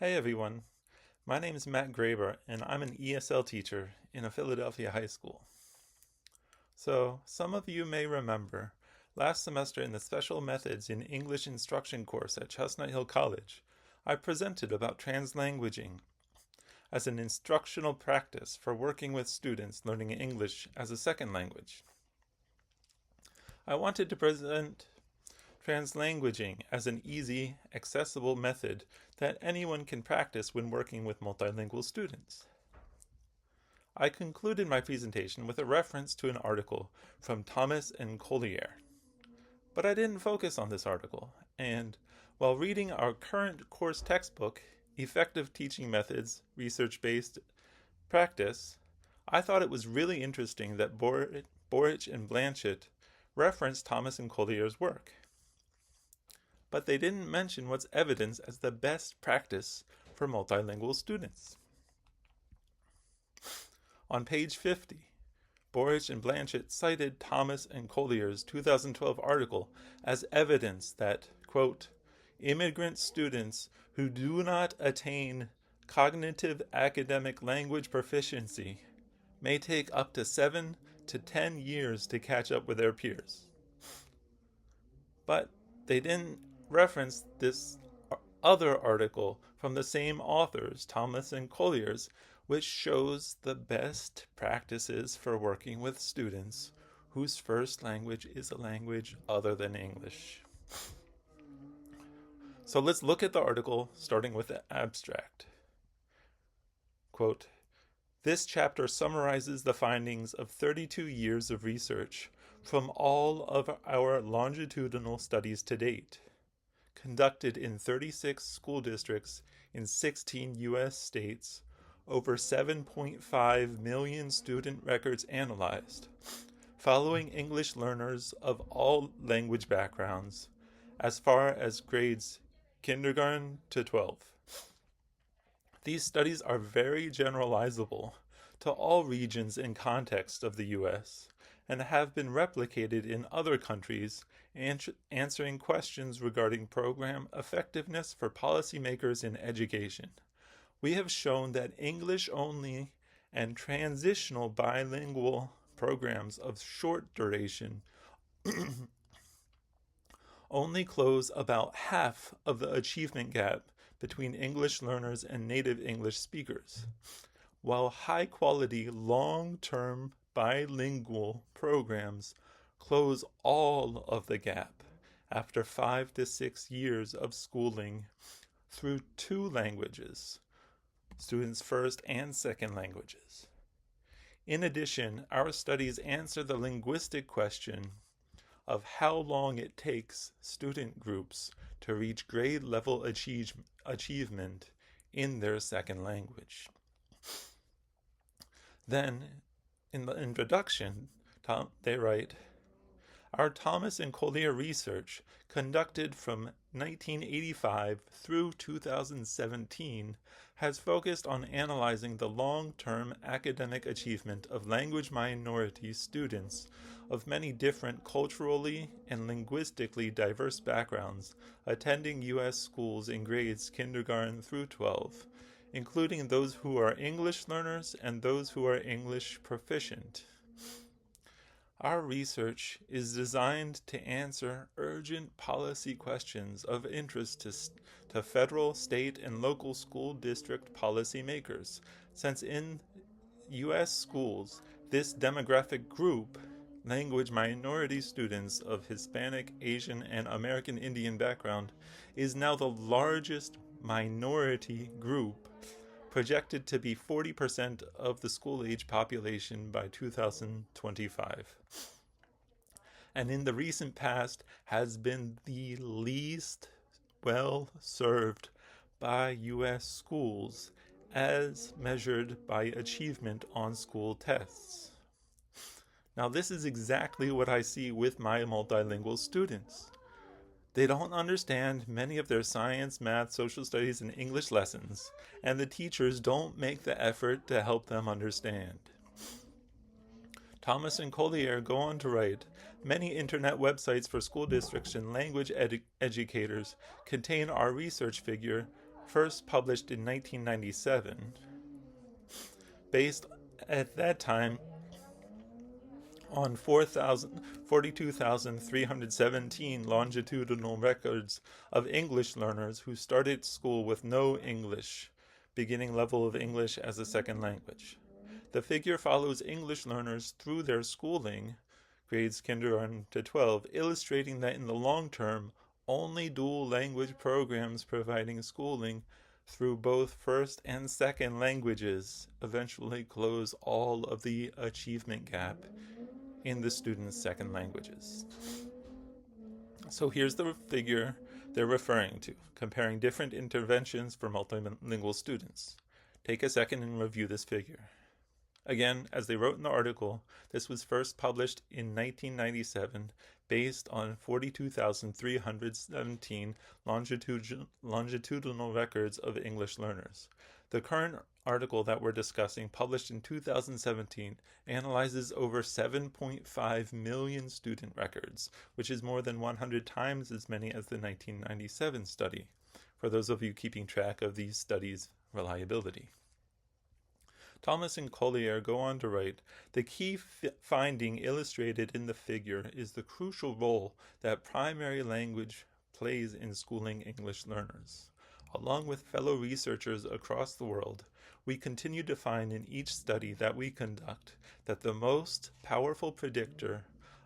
Hey everyone, my name is Matt Graber and I'm an ESL teacher in a Philadelphia high school. So, some of you may remember last semester in the Special Methods in English Instruction course at Chestnut Hill College, I presented about translanguaging as an instructional practice for working with students learning English as a second language. I wanted to present translanguaging as an easy, accessible method that anyone can practice when working with multilingual students. I concluded my presentation with a reference to an article from Thomas and Collier. But I didn't focus on this article, and while reading our current course textbook, Effective Teaching Methods, Research-Based Practice, I thought it was really interesting that Boric and Blanchett referenced Thomas and Collier's work. But they didn't mention what's evidenced as the best practice for multilingual students. On page 50, Boric and Blanchett cited Thomas and Collier's 2012 article as evidence that, quote, immigrant students who do not attain cognitive academic language proficiency may take up to 7 to 10 years to catch up with their peers. But they didn't reference this other article from the same authors, Thomas and Collier's, which shows the best practices for working with students whose first language is a language other than English. So let's look at the article, starting with the abstract. Quote, this chapter summarizes the findings of 32 years of research from all of our longitudinal studies to date, conducted in 36 school districts in 16 U.S. states, over 7.5 million student records analyzed, following English learners of all language backgrounds, as far as grades kindergarten to 12. These studies are very generalizable to all regions and contexts of the U.S., and have been replicated in other countries, answering questions regarding program effectiveness for policymakers in education. We have shown that English-only and transitional bilingual programs of short duration only close about half of the achievement gap between English learners and native English speakers, while high-quality, long-term bilingual programs close all of the gap after 5 to 6 years of schooling through 2 languages, students' first and second languages. In addition, our studies answer the linguistic question of how long it takes student groups to reach grade level achievement in their second language. Then, in the introduction, they write, our Thomas and Collier research, conducted from 1985 through 2017, has focused on analyzing the long-term academic achievement of language minority students of many different culturally and linguistically diverse backgrounds attending U.S. schools in grades kindergarten through 12, including those who are English learners and those who are English proficient. Our research is designed to answer urgent policy questions of interest to federal, state, and local school district policymakers, since in U.S. schools, this demographic group, language minority students of Hispanic, Asian, and American Indian background, is now the largest minority group, projected to be 40% of the school-age population by 2025. And in the recent past has been the least well served by U.S. schools as measured by achievement on school tests. Now, this is exactly what I see with my multilingual students. They don't understand many of their science, math, social studies, and English lessons, and the teachers don't make the effort to help them understand. Thomas and Collier go on to write, many internet websites for school districts and language educators contain our research figure first published in 1997, based at that time on 42,317 longitudinal records of English learners who started school with no English, beginning level of English as a second language. The figure follows English learners through their schooling, grades kindergarten to 12, illustrating that in the long term, only dual language programs providing schooling through both first and second languages eventually close all of the achievement gap in the students' second languages. So here's the figure they're referring to, comparing different interventions for multilingual students. Take a second and review this figure. Again, as they wrote in the article, this was first published in 1997 based on 42,317 longitudinal records of English learners. The current article that we're discussing, published in 2017, analyzes over 7.5 million student records, which is more than 100 times as many as the 1997 study, for those of you keeping track of these studies' reliability. Thomas and Collier go on to write, the key finding illustrated in the figure is the crucial role that primary language plays in schooling English learners. Along with fellow researchers across the world, we continue to find in each study that we conduct that the most powerful predictor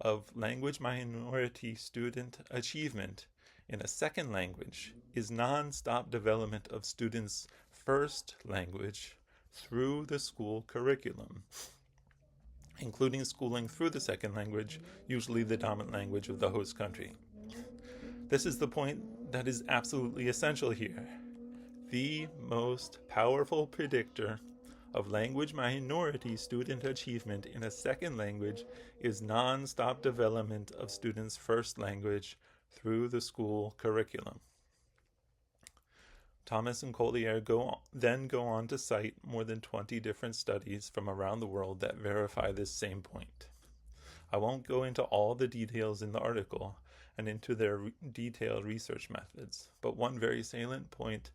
of language minority student achievement in a second language is non-stop development of students' first language through the school curriculum, including schooling through the second language, usually the dominant language of the host country. This is the point that is absolutely essential here. The most powerful predictor of language minority student achievement in a second language is non-stop development of students' first language through the school curriculum. Thomas and Collier then go on to cite more than 20 different studies from around the world that verify this same point. I won't go into all the details in the article and into their detailed research methods, but one very salient point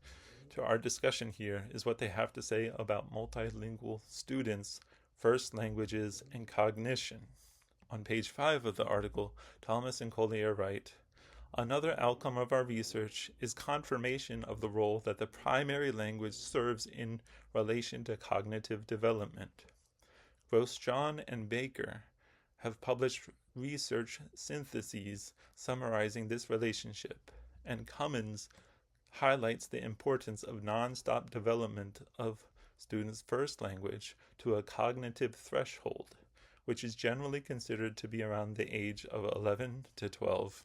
to our discussion here is what they have to say about multilingual students' first languages and cognition. On page 5 of the article, Thomas and Collier write, another outcome of our research is confirmation of the role that the primary language serves in relation to cognitive development. Grosjean and Baker have published research syntheses summarizing this relationship, and Cummins highlights the importance of non-stop development of students' first language to a cognitive threshold, which is generally considered to be around the age of 11 to 12.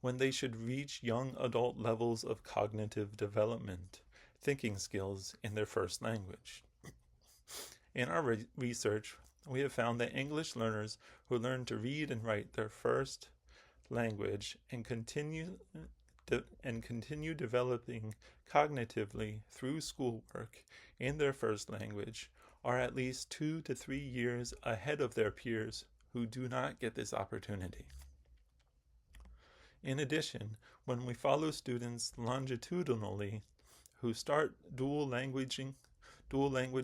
When they should reach young adult levels of cognitive development, thinking skills in their first language. In our research, we have found that English learners who learn to read and write their first language and continue developing cognitively through schoolwork in their first language are at least 2 to 3 years ahead of their peers who do not get this opportunity. In addition, when we follow students longitudinally who start dual language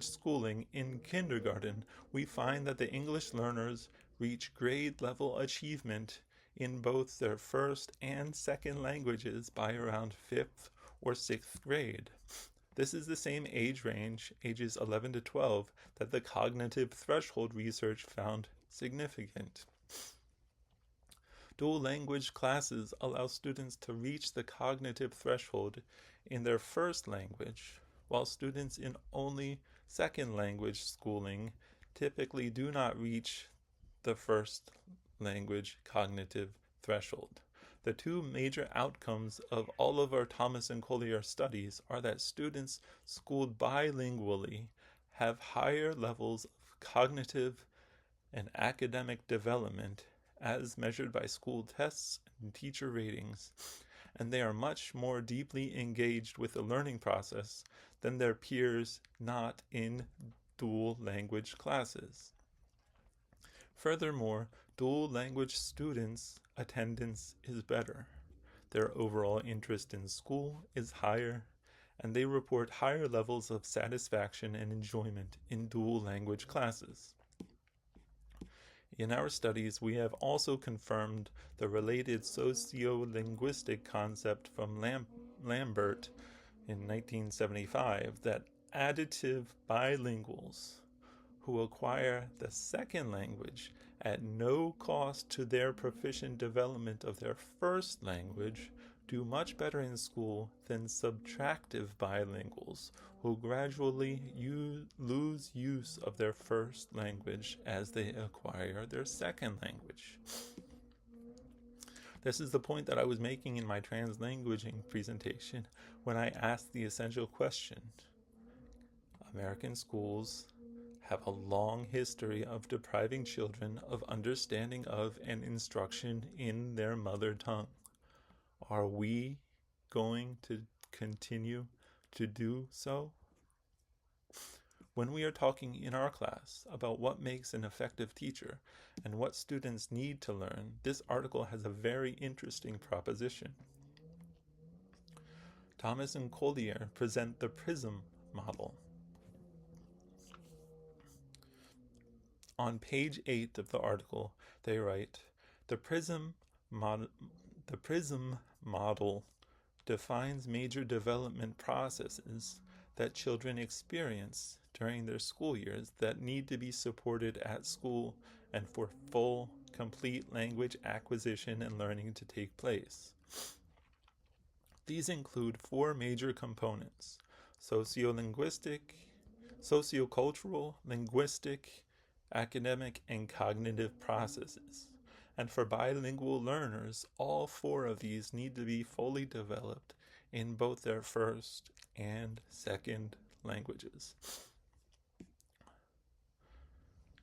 schooling in kindergarten, we find that the English learners reach grade level achievement in both their first and second languages by around 5th or 6th grade. This is the same age range, ages 11 to 12, that the cognitive threshold research found significant. Dual language classes allow students to reach the cognitive threshold in their first language, while students in only second language schooling typically do not reach the first language cognitive threshold. The two major outcomes of all of our Thomas and Collier studies are that students schooled bilingually have higher levels of cognitive and academic development as measured by school tests and teacher ratings, and they are much more deeply engaged with the learning process than their peers not in dual language classes. Furthermore, dual language students' attendance is better. their overall interest in school is higher, and they report higher levels of satisfaction and enjoyment in dual language classes. In our studies, we have also confirmed the related sociolinguistic concept from Lambert in 1975 that additive bilinguals who acquire the second language at no cost to their proficient development of their first language do much better in school than subtractive bilinguals who gradually lose use of their first language as they acquire their second language. This is the point that I was making in my translanguaging presentation when I asked the essential question. American schools have a long history of depriving children of understanding of and instruction in their mother tongue. Are we going to continue to do so? When we are talking in our class about what makes an effective teacher and what students need to learn, this article has a very interesting proposition. Thomas and Collier present the PRISM model. On page 8 of the article, they write, the PRISM model defines major development processes that children experience during their school years that need to be supported at school and for full, complete language acquisition and learning to take place. These include 4 major components: sociolinguistic, sociocultural, linguistic, academic, and cognitive processes. And for bilingual learners, all 4 of these need to be fully developed in both their first and second languages.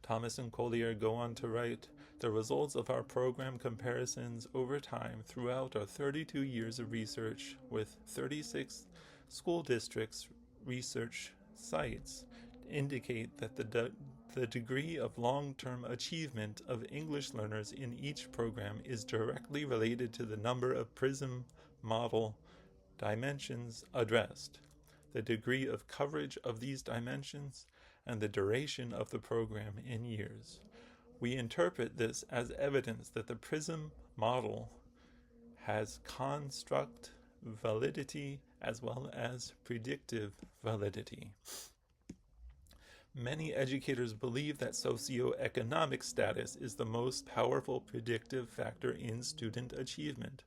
Thomas and Collier go on to write, the results of our program comparisons over time throughout our 32 years of research with 36 school districts research sites indicate that the degree of long-term achievement of English learners in each program is directly related to the number of PRISM model dimensions addressed, the degree of coverage of these dimensions, and the duration of the program in years. We interpret this as evidence that the PRISM model has construct validity as well as predictive validity. Many educators believe that socioeconomic status is the most powerful predictive factor in student achievement.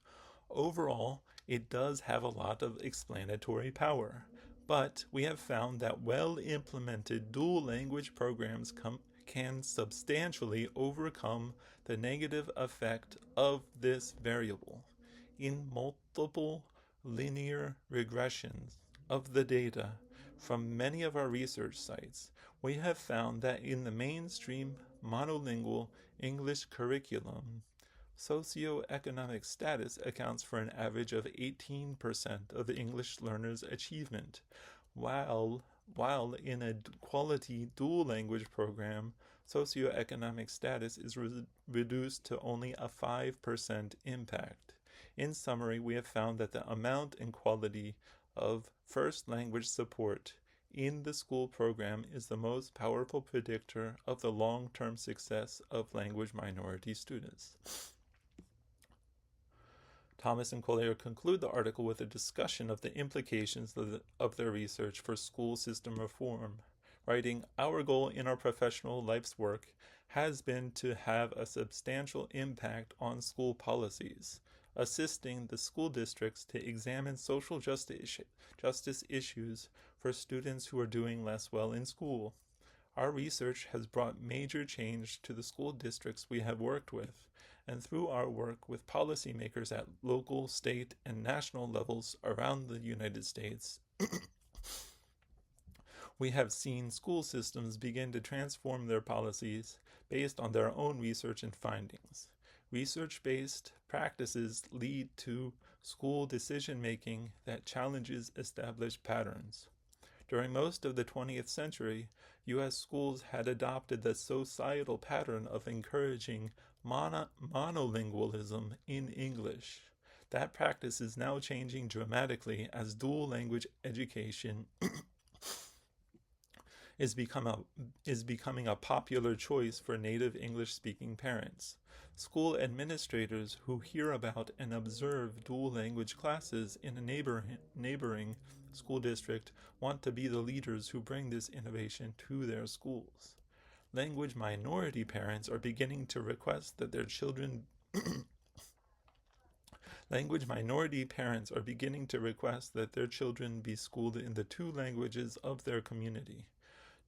Overall, it does have a lot of explanatory power, but we have found that well-implemented dual language programs can substantially overcome the negative effect of this variable. In multiple linear regressions of the data from many of our research sites, we have found that in the mainstream monolingual English curriculum, socioeconomic status accounts for an average of 18% of the English learners' achievement, while in a quality dual language program, socioeconomic status is reduced to only a 5% impact. In summary, we have found that the amount and quality of first language support in the school program is the most powerful predictor of the long-term success of language minority students. Thomas and Collier conclude the article with a discussion of the implications of their research for school system reform, writing, our goal in our professional life's work has been to have a substantial impact on school policies, assisting the school districts to examine social justice issues for students who are doing less well in school. Our research has brought major change to the school districts we have worked with, and through our work with policymakers at local, state, and national levels around the United States, we have seen school systems begin to transform their policies based on their own research and findings. Research-based practices lead to school decision-making that challenges established patterns. During most of the 20th century, U.S. schools had adopted the societal pattern of encouraging monolingualism in English. That practice is now changing dramatically as dual language education is becoming a popular choice for native English-speaking parents. School administrators who hear about and observe dual language classes in a neighboring school district want to be the leaders who bring this innovation to their schools. Language minority parents are beginning to request that their children Language minority parents are beginning to request that their children be schooled in the two languages of their community.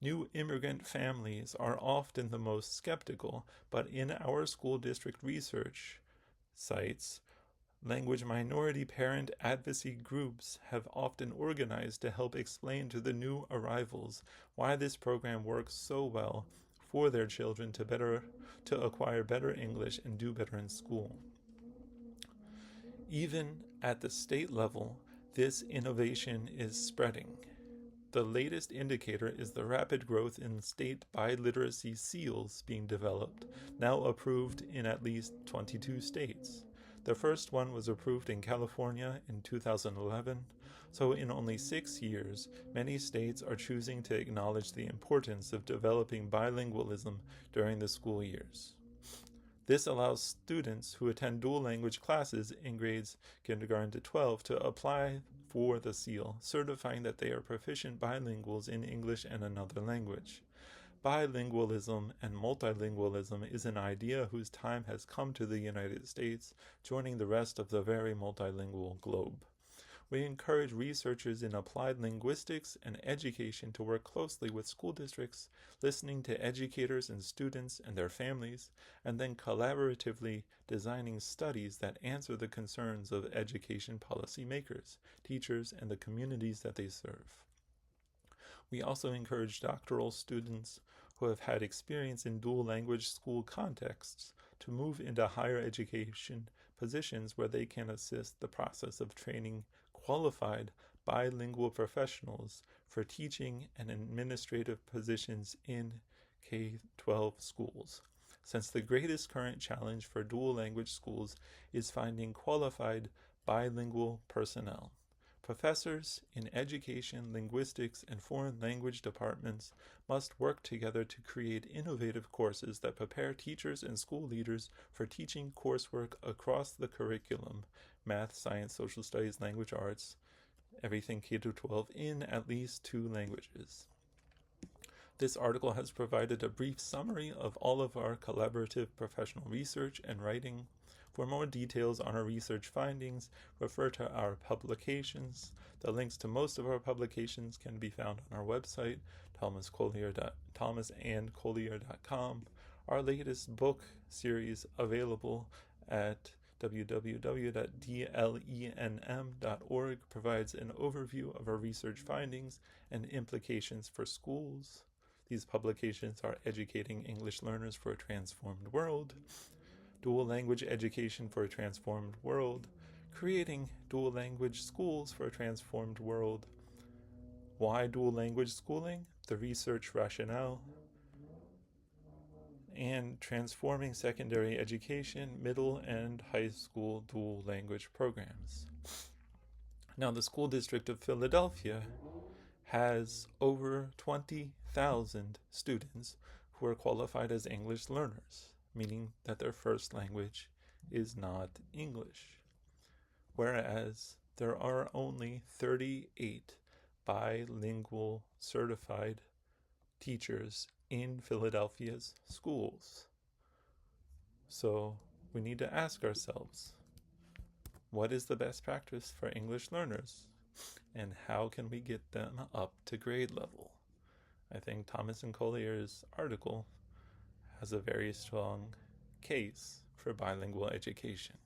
New immigrant families are often the most skeptical, but in our school district research sites, language minority parent advocacy groups have often organized to help explain to the new arrivals why this program works so well for their children to acquire better English and do better in school. Even at the state level, this innovation is spreading. The latest indicator is the rapid growth in state biliteracy seals being developed, now approved in at least 22 states. The first one was approved in California in 2011, so in only 6 years, many states are choosing to acknowledge the importance of developing bilingualism during the school years. This allows students who attend dual language classes in grades kindergarten to 12 to apply for the seal, certifying that they are proficient bilinguals in English and another language. Bilingualism and multilingualism is an idea whose time has come to the United States, joining the rest of the very multilingual globe. We encourage researchers in applied linguistics and education to work closely with school districts, listening to educators and students and their families, and then collaboratively designing studies that answer the concerns of education policymakers, teachers, and the communities that they serve. We also encourage doctoral students who have had experience in dual language school contexts to move into higher education positions where they can assist the process of training qualified bilingual professionals for teaching and administrative positions in K-12 schools. Since the greatest current challenge for dual language schools is finding qualified bilingual personnel. Professors in education, linguistics, and foreign language departments must work together to create innovative courses that prepare teachers and school leaders for teaching coursework across the curriculum, math, science, social studies, language arts, everything K-12 in at least 2 languages. This article has provided a brief summary of all of our collaborative professional research and writing. For more details on our research findings, refer to our publications. The links to most of our publications can be found on our website, thomasandcollier.com. Our latest book series available at www.dlenm.org provides an overview of our research findings and implications for schools. These publications are Educating English Learners for a Transformed World, Dual Language Education for a Transformed World, Creating Dual Language Schools for a Transformed World, Why Dual Language Schooling? The Research Rationale, and Transforming Secondary Education, Middle and High School Dual Language Programs. Now, the School District of Philadelphia has over 20,000 students who are qualified as English learners, meaning that their first language is not English, whereas there are only 38 bilingual certified teachers in Philadelphia's schools. So we need to ask ourselves, what is the best practice for English learners, and how can we get them up to grade level? I think Thomas and Collier's article has a very strong case for bilingual education.